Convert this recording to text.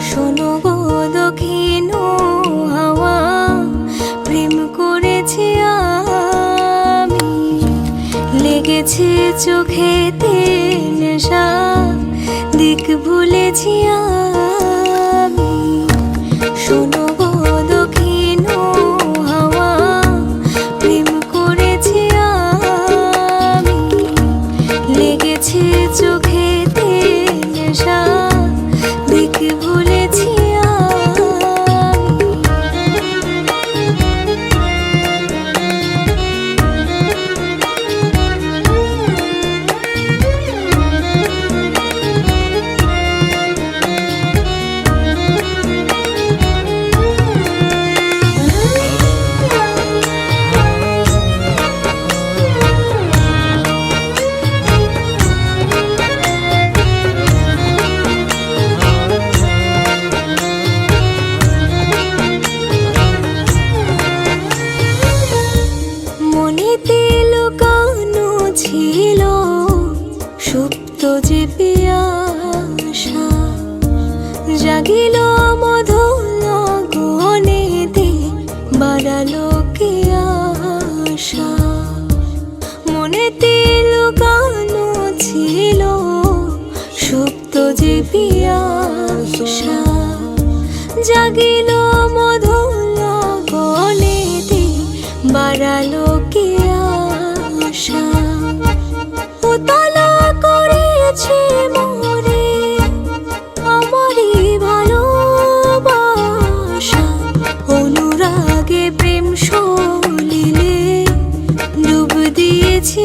শোনো গো দক্ষিণ হাওয়া, প্রেম করেছি আমি, লেগেছে চোখেতে নেশা, দিক ভুলেছি আমি। শোনো গো দক্ষিণ হাওয়া, প্রেম করেছি আমি, লেগেছে চোখেতে নেশা, দিক ভুলেছি ছিল সুপ্ত যে পিয়াসা, জাগিল মধুর গহনেতে, বাড়ালো কে আশা। মনেতে লুকানো ছিল সুপ্ত যে পিয়াসা, জাগিল মধুর গহনেতে, বাড়ালো কে আশা। উতলা করেছে মোরে আমারই ভালোবাসা, অনুরাগে প্রেম সলিলে ডুব দিয়েছি।